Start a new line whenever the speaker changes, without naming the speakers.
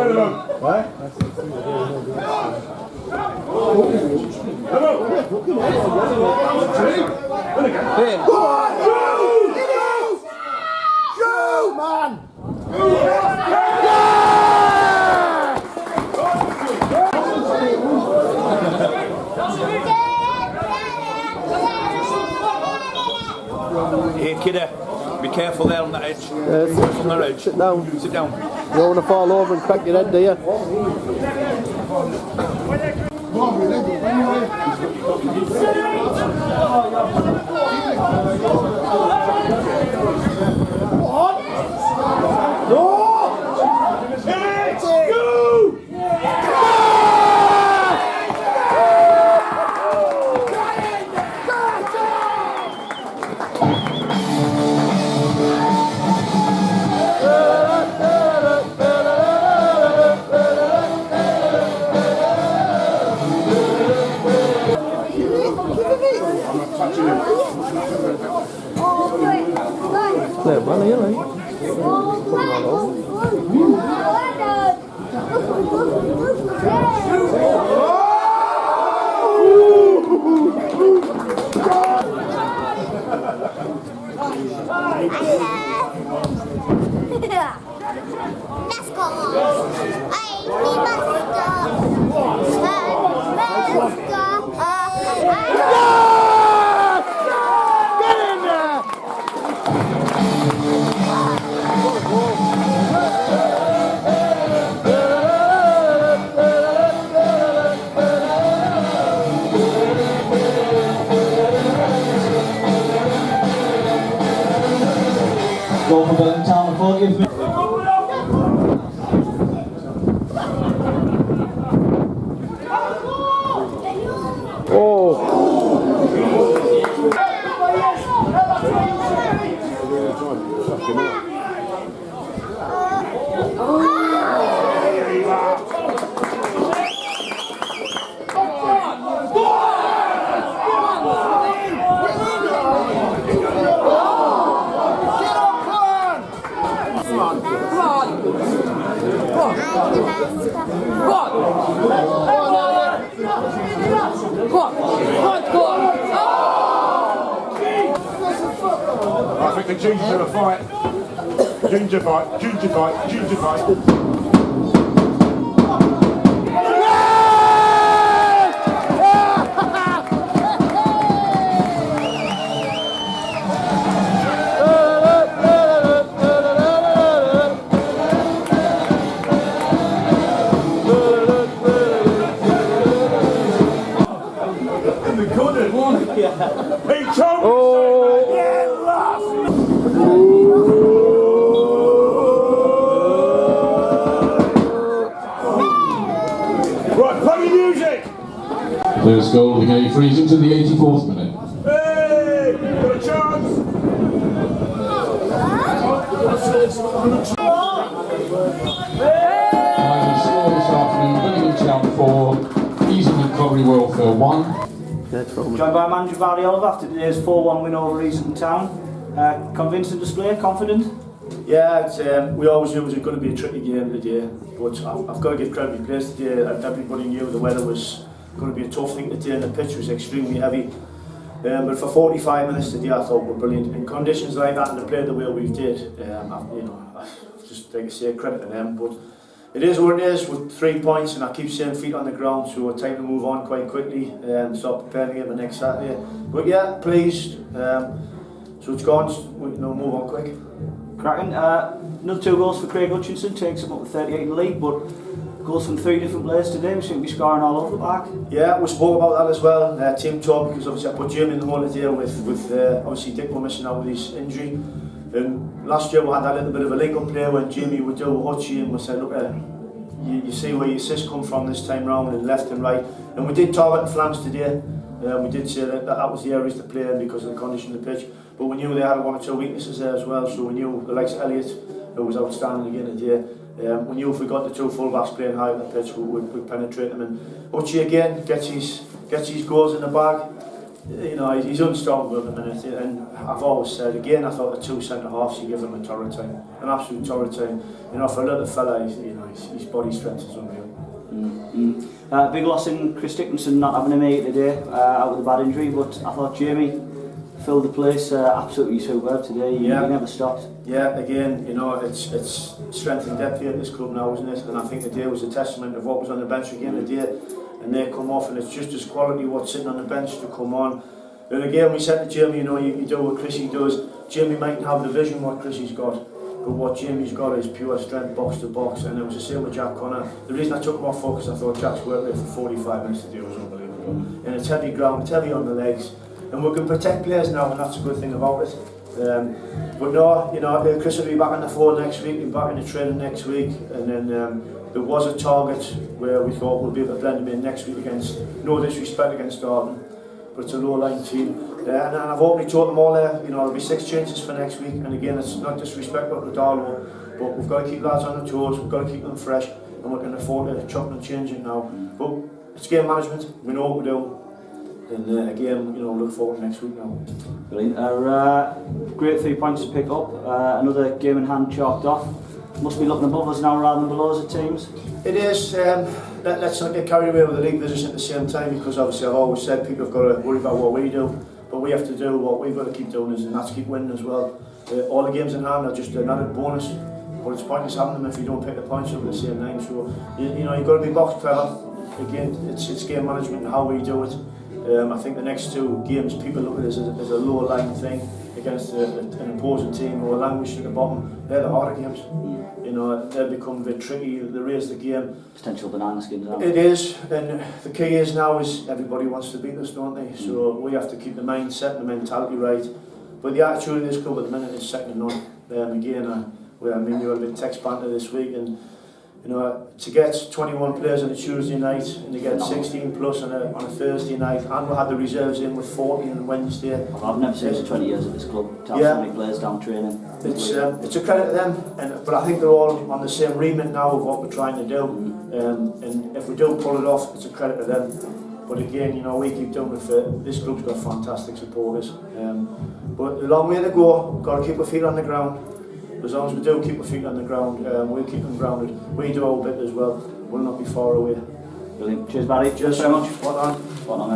Hey kidder, be careful there on that edge. From the edge.
Sit down.
Sit down.
You don't want to fall over and crack your head, do you? Play well, you like?
Let's go.
Go for Billingham Town, 40th minute.
I think the Gingers are a fight. Ginger fight, ginger fight, ginger fight. Hey, Tom! Yeah, right, play the music!
First goal of the game for Easington, the 84th minute.
Hey, got a chance!
Finally score this afternoon, Billingham Town 4, Easington Colliery Welfare 1.
Joined by manager Barry Oliver after today's 4-1 win over Easington Town. Convincing display, confident?
Yeah, we always knew it was going to be a tricky game today, but I've got to give credit to players today. Everybody knew the weather was going to be a tough thing today and the pitch was extremely heavy. But for 45 minutes today I thought were brilliant. In conditions like that and to play the way we did, I just like I say, credit to them. But it is what it is with 3 points, and I keep saying feet on the ground, so it's time to move on quite quickly and start preparing it for next Saturday. But yeah, pleased. So it's gone, move on quick.
Cracking. Another 2 goals for Craig Hutchinson, takes him up to 38 in the league, but goals from 3 different players today. We seem to be scoring all over the park.
Yeah, we spoke about that as well. Team talk, because obviously I put Jim in the hole today with obviously Dick were missing out with his injury. And last year we had that little bit of a link-up play when Jimmy would do with Hutchie, and we said, look, you see where your assists come from this time round, and left and right. And we did target the flanks today. We did say that was the areas to play in because of the condition of the pitch. But we knew they had 1 or 2 weaknesses there as well, so we knew the likes of Elliott, who was outstanding again today. We knew if we got the 2 full-backs playing high on the pitch, we'd penetrate them. And Hutchie again gets his goals in the bag. you know, he's unstoppable at the minute, and I've always said, again, I thought the two centre-halves, you give him a torrid time, an absolute torrid time. You know, for a little fella, his body strength is unreal.
Big loss in Chris Dickinson not having a mate today, out with a bad injury, but I thought Jamie filled the place absolutely superb today. He never stopped.
Yeah, again, you know, it's strength and depth here at this club now, isn't it? And I think the day was a testament of what was on the bench again today, and they come off, and it's just as quality what's sitting on the bench to come on. And again, we said to Jamie, you know, you do what Chrissy does. Jamie mightn't have the vision what Chrissy's got, but what Jamie's got is pure strength, box to box, and it was the same with Jack Connor. The reason I took him off focus, I thought Jack's work there for 45 minutes today was unbelievable. And it's heavy ground, it's heavy on the legs, and we can protect players now, and that's a good thing about it. But no, you know, Chris will be back on the floor next week, he'll be back in the training next week, and then there was a target where we thought we'll be able to blend him in next week against, no disrespect against Darton, but it's a low-line team. And I've already told them all there, you know, there'll be 6 changes for next week, and again, it's not disrespectful to Darlow, but we've got to keep lads on their toes, we've got to keep them fresh, and we can afford to chop and change it now. But it's game management, we know what we're doing, and again, you know, look forward to next week now.
Brilliant. Great 3 points to pick up, another game in hand chalked off. Must be looking above us now rather than below us at teams.
It is. Let's not get carried away with the league position at the same time, because obviously I've always said people have got to worry about what we do, but we have to do what we've got to keep doing, and that's keep winning as well. All the games in hand are just an added bonus, but it's pointless having them if you don't pick the points up at the same time. So you know, you've got to be box clever. Again, it's game management and how we do it. I think the next 2 games people look at it as a lower line thing against an opposing team who are languishing at the bottom. They're the harder games. You know, they become a bit tricky, they raise the game.
Potential banana skins, aren't
it is, and the key is now is everybody wants to beat us, don't they? So we have to keep the mindset and the mentality right. But the attitude of this club at the minute is second to none. Again, I mean, you had a bit text banter this week, and you know, to get 21 players on a Tuesday night and to get 16 plus on a Thursday night, and we had the reserves in with 40 on Wednesday.
I've never seen it in 20 years at this club to have so many players down training.
It's a credit to them, but I think they're all on the same remit now of what we're trying to do. And if we don't pull it off, it's a credit to them. But again, you know, we keep doing it for this club's got fantastic supporters. But a long way to go. We've got to keep our feet on the ground. As long as we do keep our feet on the ground, we'll keep them grounded. We do our bit as well. We'll not be far away.
Brilliant. Cheers, Barry.
Cheers so much. Spot on.
Spot on, mate.